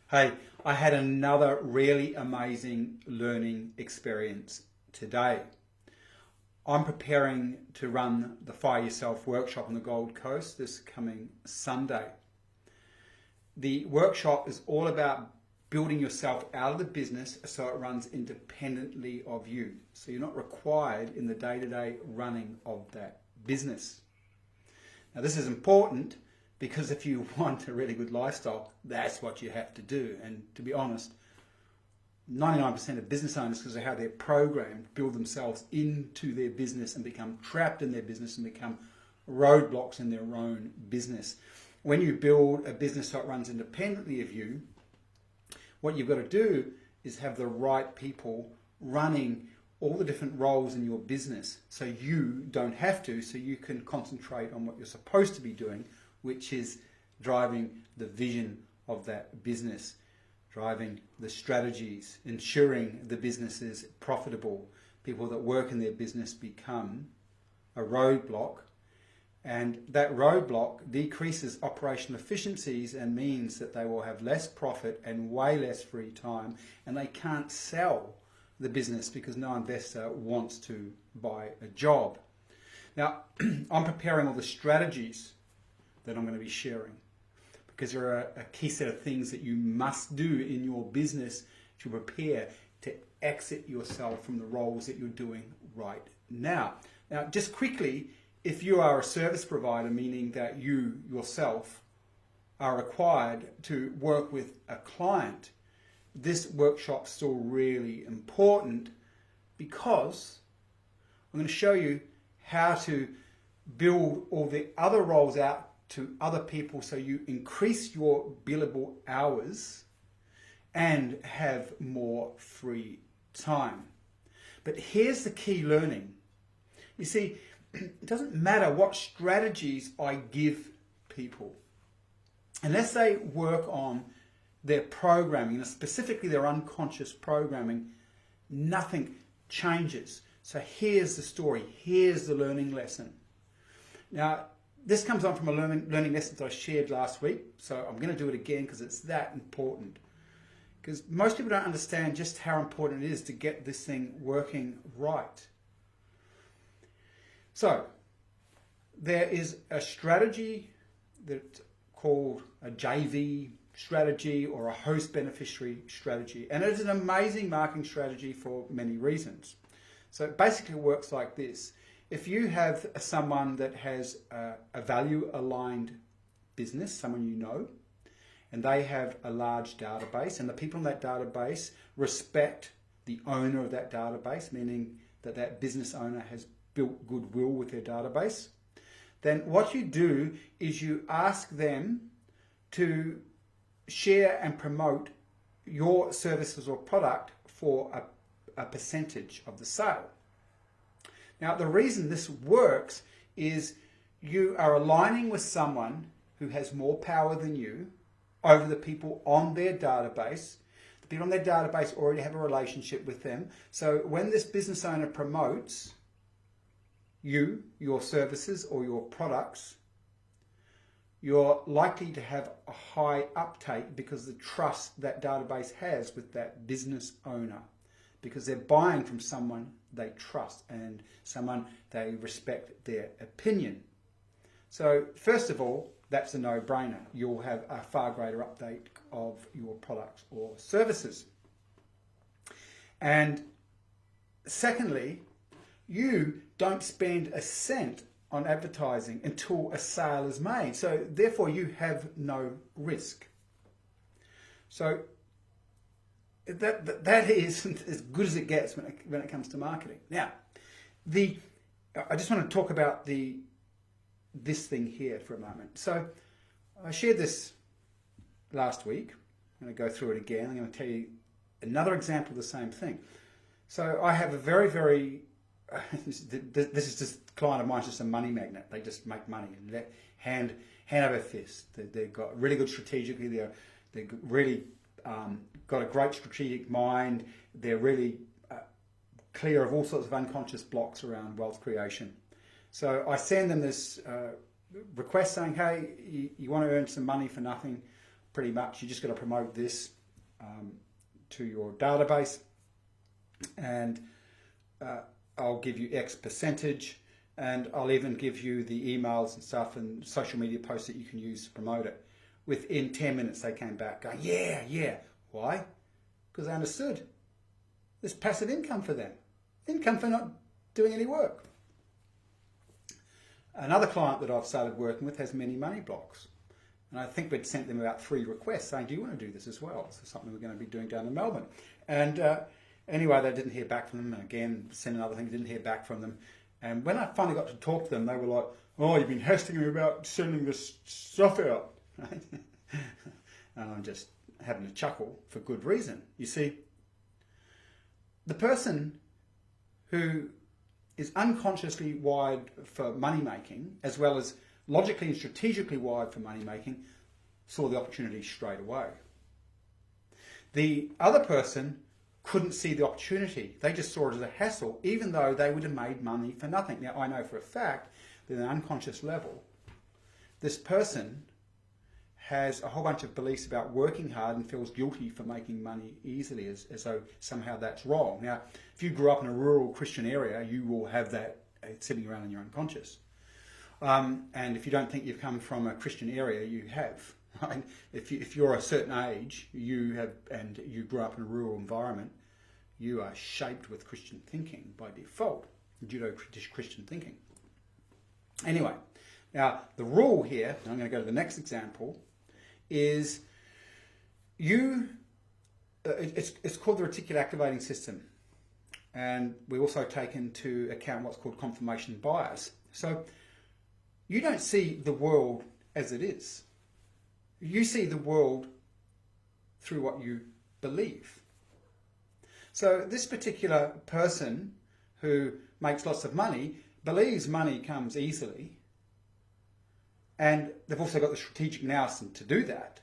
Hey, I had another really amazing learning experience today. I'm preparing to run the Fire Yourself workshop on the Gold Coast this coming Sunday. The workshop is all about building yourself out of the business so it runs independently of you. So you're not required in the day-to-day running of that business. Now this is important because if you want a really good lifestyle, that's what you have to do. And to be honest, 99% of business owners, because of how they're programmed, build themselves into their business and become trapped in their business and become roadblocks in their own business. When you build a business that runs independently of you, what you've got to do is have the right people running all the different roles in your business so you don't have to, so you can concentrate on what you're supposed to be doing, which is driving the vision of that business, driving the strategies, ensuring the business is profitable. People that work in their business become a roadblock, and that roadblock decreases operational efficiencies and means that they will have less profit and way less free time, and they can't sell the business because no investor wants to buy a job. Now, I'm preparing all the strategies that I'm going to be sharing because there are a key set of things that you must do in your business to prepare to exit yourself from the roles that you're doing right now. Now, just quickly, if you are a service provider, meaning that you yourself are required to work with a client, this workshop's still really important because I'm going to show you how to build all the other roles out to other people so you increase your billable hours and have more free time. But here's the key learning. You see, it doesn't matter what strategies I give people. Unless they work on their programming, and specifically their unconscious programming, nothing changes. So here's the story. Here's the learning lesson. Now, this comes on from a learning lesson that I shared last week, so I'm going to do it again because it's that important. Because most people don't understand just how important it is to get this thing working right. So, there is a strategy that's called a JV strategy or a host beneficiary strategy, and it is an amazing marketing strategy for many reasons. So it basically works like this. If you have someone that has a value-aligned business, someone you know, and they have a large database, and the people in that database respect the owner of that database, meaning that that business owner has built goodwill with their database, then what you do is you ask them to share and promote your services or product for a percentage of the sale. Now, the reason this works is you are aligning with someone who has more power than you over the people on their database. The people on their database already have a relationship with them. So when this business owner promotes you, your services or your products, you're likely to have a high uptake because of the trust that database has with that business owner, because they're buying from someone they trust and someone they respect their opinion. So first of all, that's a no-brainer. You'll have a far greater uptake of your products or services. And secondly, you don't spend a cent on advertising until a sale is made. So therefore you have no risk. So that is as good as it gets when it comes to marketing. Now, I just want to talk about this thing here for a moment. So I shared this last week. I'm going to go through it again. I'm going to tell you another example of the same thing. So I have a very, very this is just a client of mine, just a money magnet. They just make money and hand over fist. They've got really good strategically. They're really got a great strategic mind. They're really clear of all sorts of unconscious blocks around wealth creation. So I send them this request saying, hey, you want to earn some money for nothing? pretty much you just got to promote this to your database, and I'll give you X percentage, and I'll even give you the emails and stuff and social media posts that you can use to promote it. Within 10 minutes they came back going, yeah, yeah. Why? Because they understood there's passive income for them. Income for not doing any work. Another client that I've started working with has many money blocks. And I think we'd sent them about 3 requests saying, do you want to do this as well? So something we're going to be doing down in Melbourne. And anyway, they didn't hear back from them. And again, sent another thing, didn't hear back from them. And when I finally got to talk to them, they were like, oh, you've been harassing me about sending this stuff out. Right? And I'm just having a chuckle for good reason. You see, the person who is unconsciously wired for money making, as well as logically and strategically wired for money making, saw the opportunity straight away. The other person couldn't see the opportunity. They just saw it as a hassle, even though they would have made money for nothing. Now, I know for a fact that at an unconscious level, this person has a whole bunch of beliefs about working hard and feels guilty for making money easily, as though somehow that's wrong. Now, if you grew up in a rural Christian area, you will have that sitting around in your unconscious. And if you don't think you've come from a Christian area, you have. Right? If you're a certain age, and you grew up in a rural environment, you are shaped with Christian thinking by default, Judeo-Christian thinking. Anyway, now the rule here, and I'm going to go to the next example, is it's called the reticular activating system, and we also take into account what's called confirmation bias. So you don't see the world as it is. You see the world through what you believe. So this particular person who makes lots of money believes money comes easily, and they've also got the strategic nous to do that.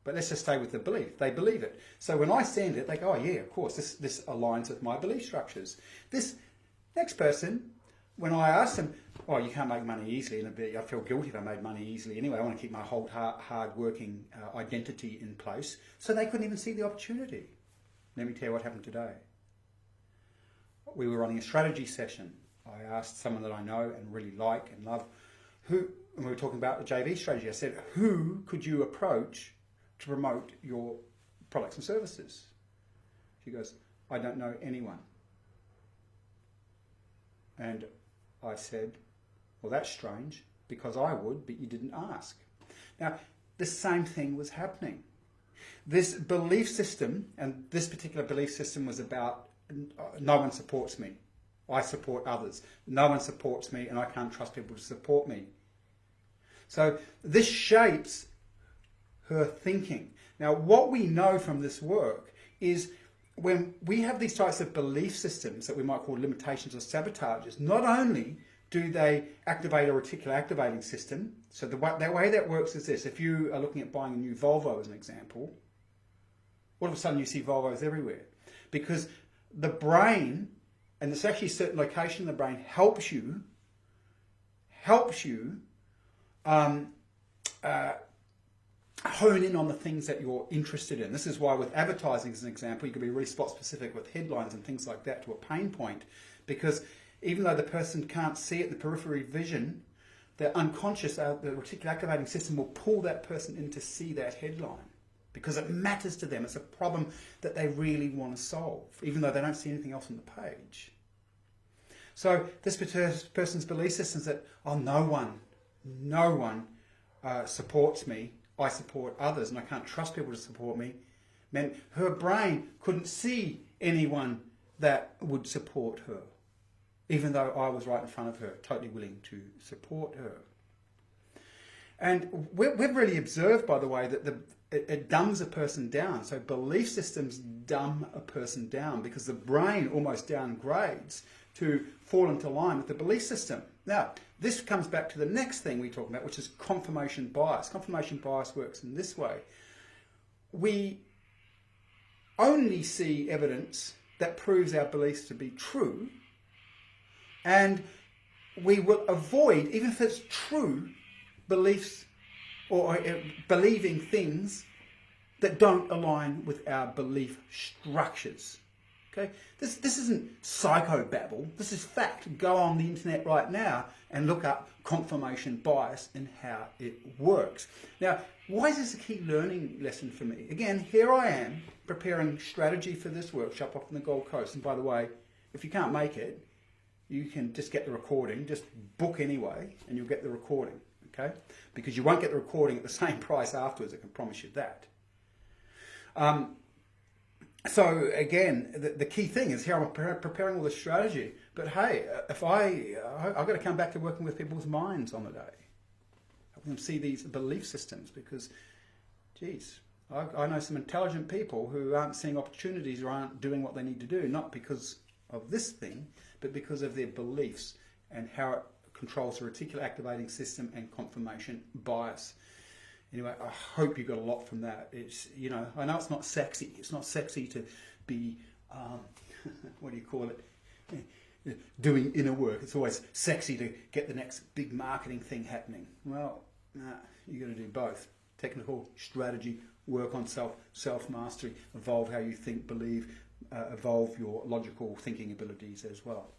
But let's just stay with the belief. They believe it. So when I send it, they go, oh yeah, of course, this aligns with my belief structures. This next person, when I ask them, oh, you can't make money easily, and I feel guilty if I made money easily anyway. I want to keep my whole hard-working identity in place. So they couldn't even see the opportunity. Let me tell you what happened today. We were running a strategy session. I asked someone that I know and really like and love, and we were talking about the JV strategy. I said, who could you approach to promote your products and services? She goes, I don't know anyone. And I said, well, that's strange, because I would, but you didn't ask. Now, the same thing was happening. This belief system, and this particular belief system was about, no one supports me. I support others. No one supports me, and I can't trust people to support me. So this shapes her thinking. Now, what we know from this work is when we have these types of belief systems that we might call limitations or sabotages, not only do they activate a reticular activating system, so the way that works is this. If you are looking at buying a new Volvo as an example, all of a sudden you see Volvos everywhere. Because the brain, and it's actually a certain location in the brain, helps you hone in on the things that you're interested in. This is why with advertising as an example, you can be really spot specific with headlines and things like that to a pain point, because even though the person can't see it in the periphery vision, the unconscious, the reticular activating system will pull that person in to see that headline because it matters to them. It's a problem that they really want to solve, even though they don't see anything else on the page. So this person's belief system is that, oh, no one supports me. I support others, and I can't trust people to support me, meant her brain couldn't see anyone that would support her, even though I was right in front of her, totally willing to support her. And we've really observed, by the way, that it dumbs a person down. So belief systems dumb a person down because the brain almost downgrades to fall into line with the belief system. Now, this comes back to the next thing we talk about, which is confirmation bias. Confirmation bias works in this way. We only see evidence that proves our beliefs to be true, and we will avoid, even if it's true, beliefs or believing things that don't align with our belief structures. Okay, this isn't psychobabble. This is fact. Go on the internet right now and look up confirmation bias and how it works. Now, why is this a key learning lesson for me? Again, here I am preparing strategy for this workshop up on the Gold Coast. And by the way, if you can't make it, you can just get the recording. Just book anyway, and you'll get the recording. Okay, because you won't get the recording at the same price afterwards. I can promise you that. So again, the key thing is here I'm preparing all the strategy. But hey, if I've got to come back to working with people's minds on the day, helping them see these belief systems, because, geez, I know some intelligent people who aren't seeing opportunities or aren't doing what they need to do, not because of this thing, but because of their beliefs and how it controls the reticular activating system and confirmation bias. Anyway, I hope you got a lot from that. It's, you know, I know it's not sexy. It's not sexy to be, what do you call it, doing inner work. It's always sexy to get the next big marketing thing happening. Well, nah, you got to do both. Technical strategy, work on self-mastery, evolve how you think, believe, evolve your logical thinking abilities as well.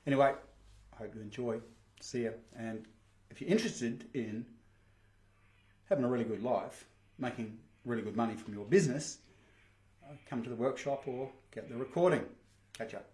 Anyway, I hope you enjoy. See ya. And if you're interested in having a really good life, making really good money from your business, come to the workshop or get the recording. Catch up.